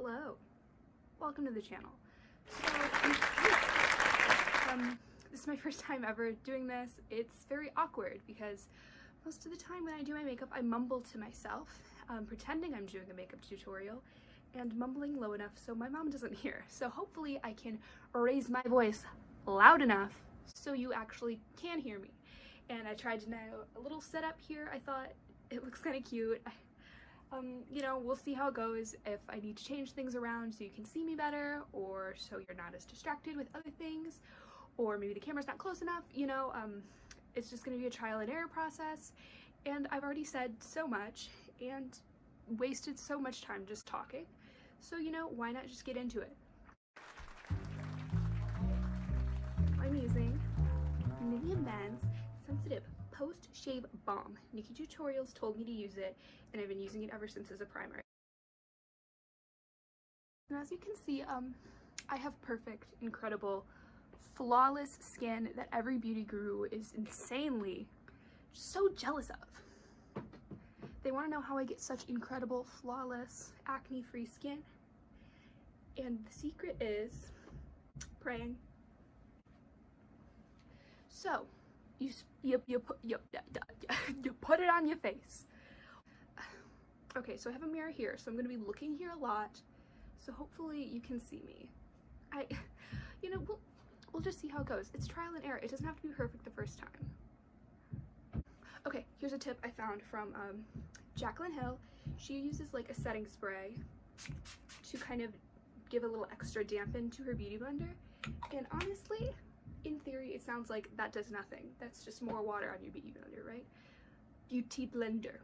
Hello, welcome to the channel. This is my first time ever doing this. It's very awkward because most of the time when I do my makeup, I mumble to myself, pretending I'm doing a makeup tutorial and mumbling low enough so my mom doesn't hear. So hopefully I can raise my voice loud enough so you actually can hear me. And I tried to do a little setup here. I thought it looks kind of cute. You know, we'll see how it goes, if I need to change things around so you can see me better, or so you're not as distracted with other things, or maybe the camera's not close enough, you know. It's just going to be a trial and error process, and I've already said so much and wasted so much time just talking, so you know, why not just get into it. I'm using Nivea Men's Sensitive Post-Shave Balm. Nikki Tutorials told me to use it, and I've been using it ever since as a primer. And as you can see, I have perfect, incredible, flawless skin that every beauty guru is insanely so jealous of. They want to know how I get such incredible, flawless, acne-free skin. And the secret is praying. So, you put it on your face. Okay, so I have a mirror here, so I'm going to be looking here a lot, so hopefully you can see me. You know, we'll just see how it goes. It's trial and error. It doesn't have to be perfect the first time. Okay, here's a tip I found from Jaclyn Hill. She uses like a setting spray to kind of give a little extra dampen to her beauty blender, and honestly, in theory, it sounds like that does nothing. That's just more water on your beauty blender, right? Beauty blender.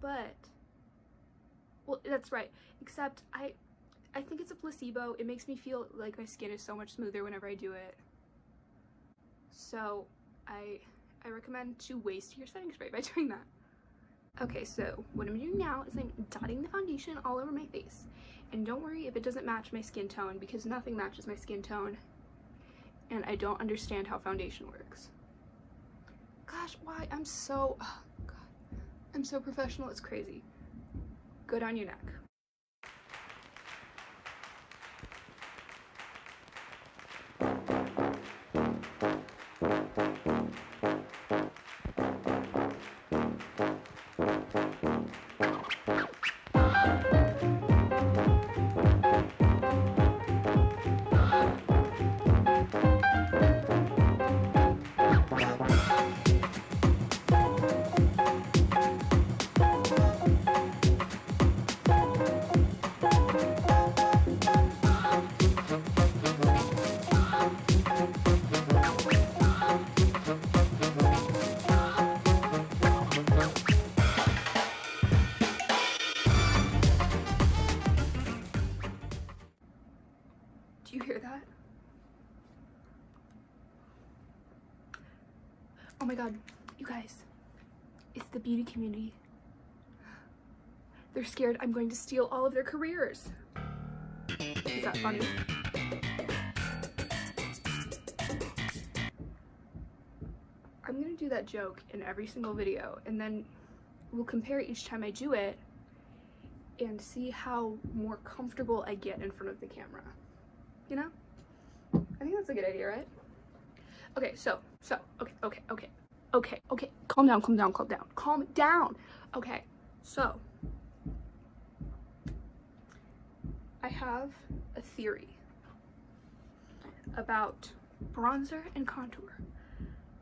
But, well, that's right. Except I think it's a placebo. It makes me feel like my skin is so much smoother whenever I do it. So I recommend to waste your setting spray by doing that. Okay, so what I'm doing now is I'm dotting the foundation all over my face. And don't worry if it doesn't match my skin tone, because nothing matches my skin tone. And I don't understand how foundation works. Gosh, why? I'm so professional, it's crazy. Go down your neck. Do you hear that? Oh my god, you guys, it's the beauty community. They're scared I'm going to steal all of their careers. Is that funny? I'm gonna do that joke in every single video, and then we'll compare each time I do it and see how more comfortable I get in front of the camera. You know? I think that's a good idea, right? Okay, okay. Calm down. Okay, so I have a theory about bronzer and contour.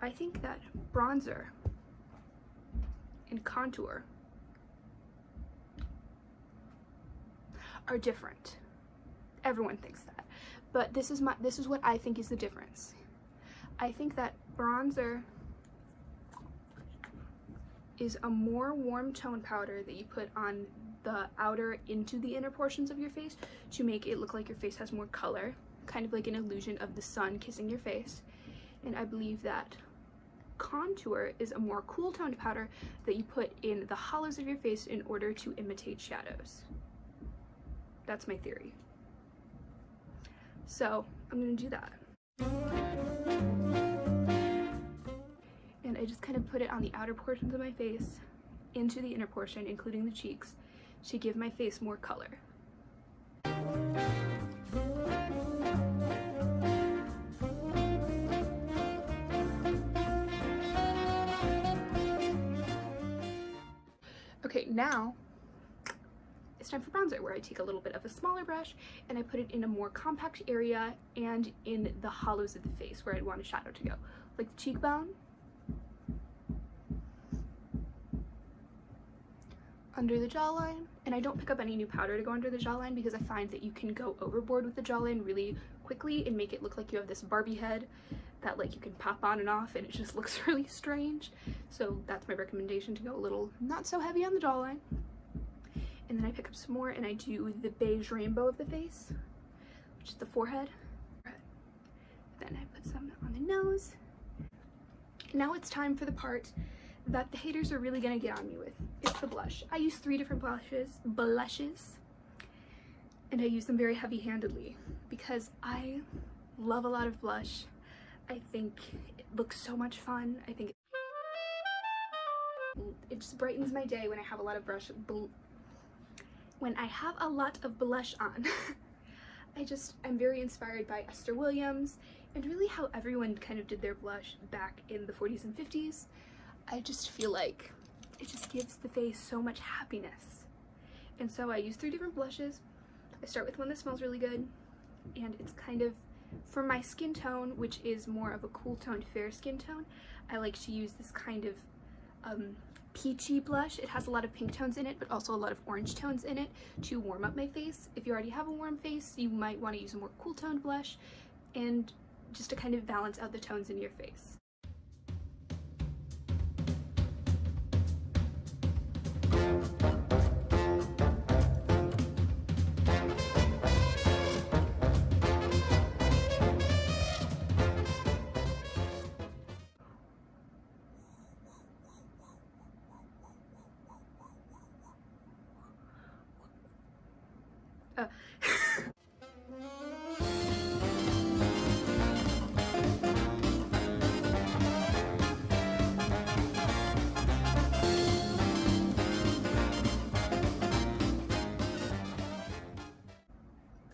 I think that bronzer and contour are different. Everyone thinks that. But this is what I think is the difference. I think that bronzer is a more warm tone powder that you put on the outer into the inner portions of your face to make it look like your face has more color, kind of like an illusion of the sun kissing your face. And I believe that contour is a more cool toned powder that you put in the hollows of your face in order to imitate shadows. That's my theory. So I'm gonna do that. And I just kind of put it on the outer portions of my face, into the inner portion, including the cheeks, to give my face more color. Okay, now it's time for bronzer, where I take a little bit of a smaller brush and I put it in a more compact area and in the hollows of the face where I'd want a shadow to go, like the cheekbone, under the jawline. And I don't pick up any new powder to go under the jawline because I find that you can go overboard with the jawline really quickly and make it look like you have this Barbie head that like you can pop on and off and it just looks really strange. So that's my recommendation, to go a little not so heavy on the jawline. And then I pick up some more and I do the beige rainbow of the face, which is the forehead. Then I put some on the nose. Now it's time for the part that the haters are really gonna get on me with. It's the blush. I use 3 different blushes, and I use them very heavy-handedly because I love a lot of blush. I think it looks so much fun. I think it just brightens my day when I have a lot of blush on. I'm very inspired by Esther Williams and really how everyone kind of did their blush back in the 40s and 50s. I just feel like it just gives the face so much happiness. And so I use 3 different blushes. I start with one that smells really good, and it's kind of, for my skin tone, which is more of a cool toned fair skin tone, I like to use this kind of peachy blush. It has a lot of pink tones in it, but also a lot of orange tones in it to warm up my face. If you already have a warm face, you might want to use a more cool toned blush, and just to kind of balance out the tones in your face.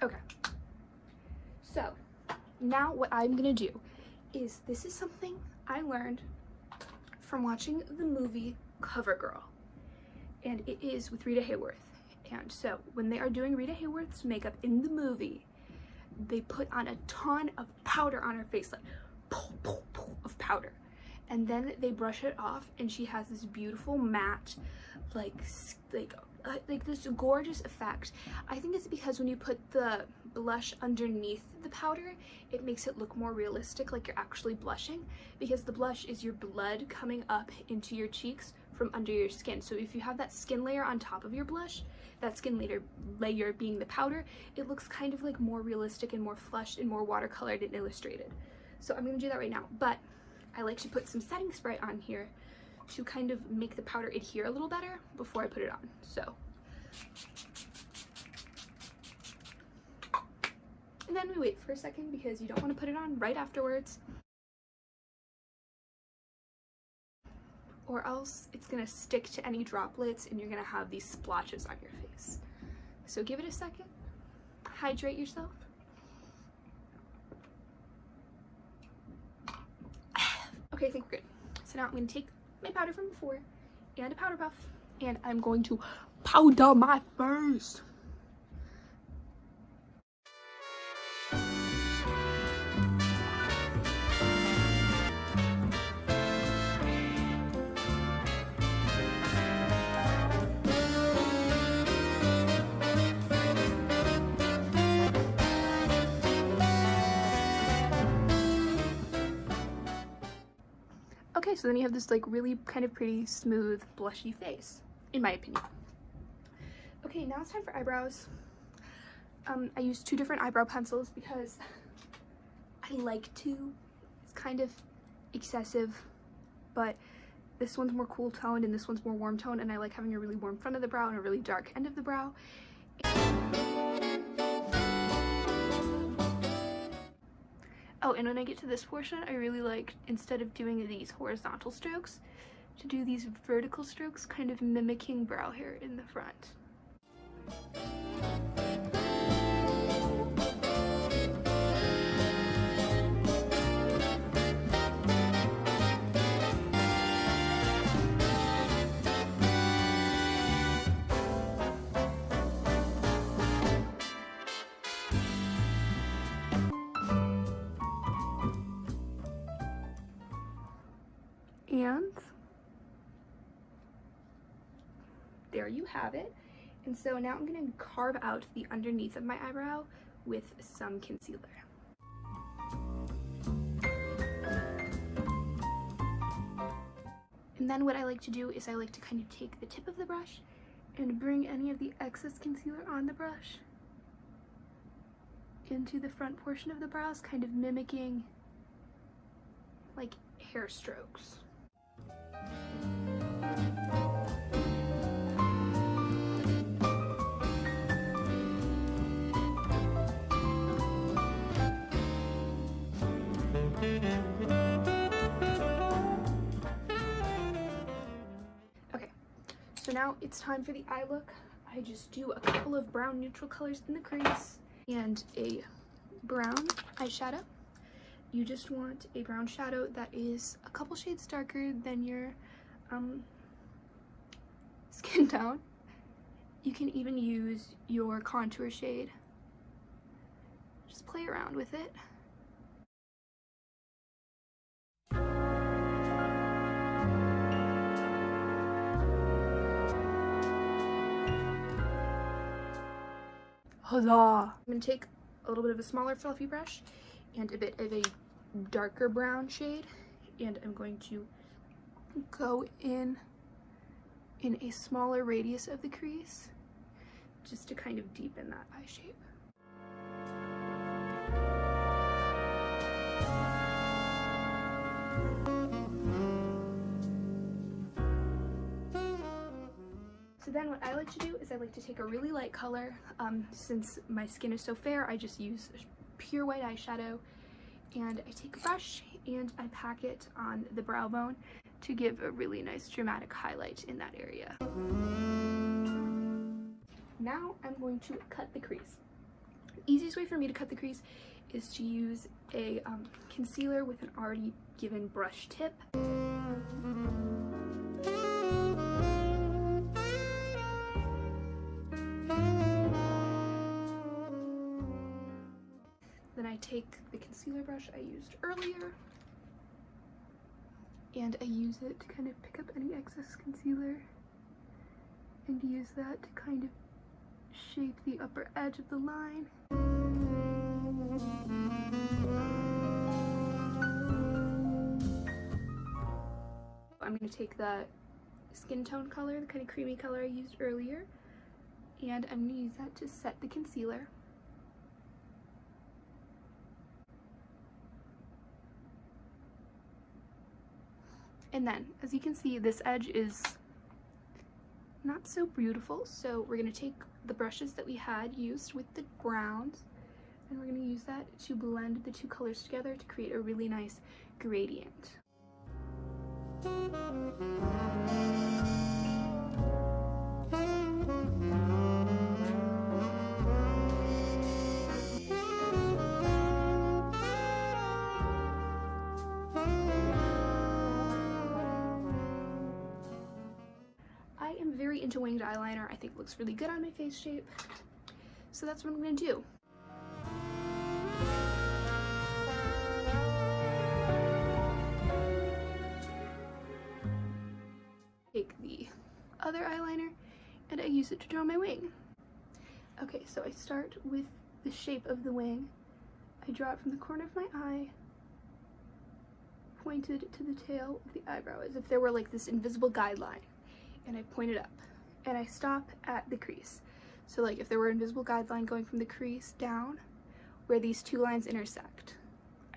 Okay, so now what I'm gonna do is, this is something I learned from watching the movie CoverGirl, and it is with Rita Hayworth. And so when they are doing Rita Hayworth's makeup in the movie, they put on a ton of powder on her face, like of powder, and then they brush it off and she has this beautiful matte like this gorgeous effect. I think it's because when you put the blush underneath the powder, it makes it look more realistic, like you're actually blushing, because the blush is your blood coming up into your cheeks from under your skin. So if you have that skin layer on top of your blush, that skin layer being the powder, it looks kind of like more realistic and more flushed and more watercolored and illustrated. So I'm gonna do that right now, but I like to put some setting spray on here to kind of make the powder adhere a little better before I put it on. So, and then we wait for a second because you don't want to put it on right afterwards, or else it's gonna stick to any droplets and you're gonna have these splotches on your face. So give it a second, hydrate yourself. Okay, I think we're good. So now I'm gonna take my powder from before and a powder puff, and I'm going to powder my face. Okay, so then you have this like really kind of pretty smooth blushy face, in my opinion. Okay, now it's time for eyebrows. I use 2 different eyebrow pencils because I like to. It's kind of excessive, but this one's more cool toned and this one's more warm toned, and I like having a really warm front of the brow and a really dark end of the brow. Oh, and when I get to this portion, I really like, instead of doing these horizontal strokes, to do these vertical strokes, kind of mimicking brow hair in the front. And there you have it. And so now I'm going to carve out the underneath of my eyebrow with some concealer. And then what I like to do is I like to kind of take the tip of the brush and bring any of the excess concealer on the brush into the front portion of the brows, kind of mimicking like hair strokes. Okay, so now it's time for the eye look. I just do a couple of brown neutral colors in the crease and a brown eyeshadow. You just want a brown shadow that is a couple shades darker than your skin tone. You can even use your contour shade. Just play around with it. Huzzah! I'm going to take a little bit of a smaller fluffy brush and a bit of a darker brown shade, and I'm going to go in a smaller radius of the crease just to kind of deepen that eye shape. So then what I like to do is I like to take a really light color. Since my skin is so fair, I just use pure white eyeshadow, and I take a brush and I pack it on the brow bone to give a really nice dramatic highlight in that area. Now I'm going to cut the crease. The easiest way for me to cut the crease is to use a concealer with an already given brush tip. Then I take the concealer brush I used earlier and I use it to kind of pick up any excess concealer and use that to kind of shape the upper edge of the line. I'm going to take the skin tone color, the kind of creamy color I used earlier, and I'm going to use that to set the concealer. And then, as you can see, this edge is not so beautiful, so we're going to take the brushes that we had used with the browns, and we're going to use that to blend the two colors together to create a really nice gradient. I am very into winged eyeliner. I think it looks really good on my face shape. So that's what I'm going to do. Take the other eyeliner and I use it to draw my wing. Okay, so I start with the shape of the wing. I draw it from the corner of my eye, pointed to the tail of the eyebrow as if there were like this invisible guideline. And I point it up and I stop at the crease. So like if there were an invisible guideline going from the crease down where these two lines intersect.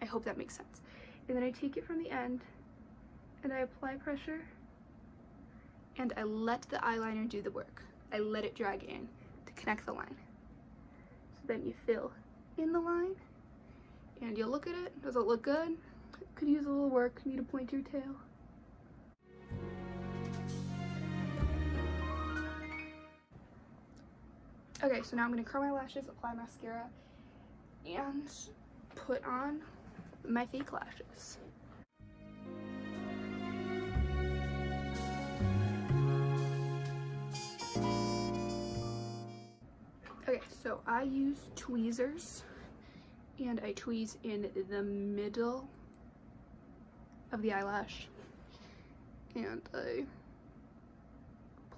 I hope that makes sense. And then I take it from the end and I apply pressure and I let the eyeliner do the work. I let it drag in to connect the line. So then you fill in the line and you'll look at it. Does it look good? Could use a little work. Need to point your tail. Okay, so now I'm going to curl my lashes, apply mascara, and put on my fake lashes. Okay, so I use tweezers, and I tweeze in the middle of the eyelash, and I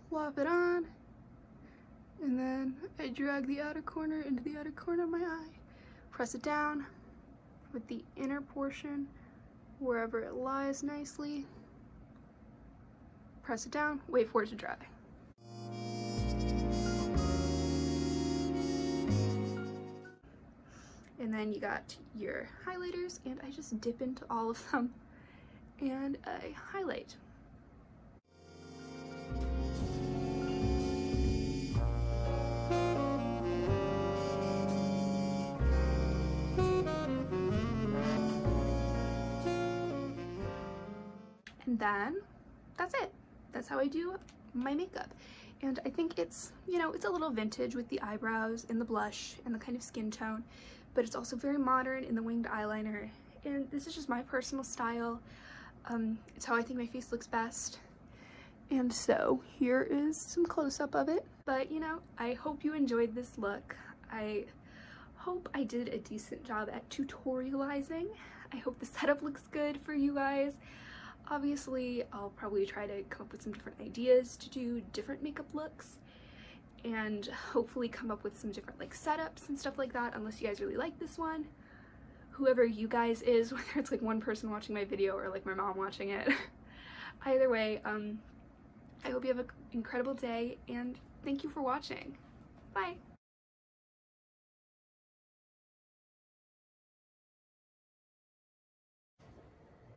plop it on, and then I drag the outer corner into the outer corner of my eye, press it down with the inner portion wherever it lies nicely, press it down, wait for it to dry. And then you got your highlighters, and I just dip into all of them and I highlight. And then that's it. That's how I do my makeup. And I think it's, you know, it's a little vintage with the eyebrows and the blush and the kind of skin tone, but it's also very modern in the winged eyeliner. And this is just my personal style. It's how I think my face looks best. And so here is some close-up of it. But, you know, I hope you enjoyed this look. I hope I did a decent job at tutorializing. I hope the setup looks good for you guys. Obviously, I'll probably try to come up with some different ideas to do different makeup looks, and hopefully come up with some different like setups and stuff like that, unless you guys really like this one. Whoever you guys is, whether it's like one person watching my video or like my mom watching it. Either way, I hope you have an incredible day, and thank you for watching. Bye!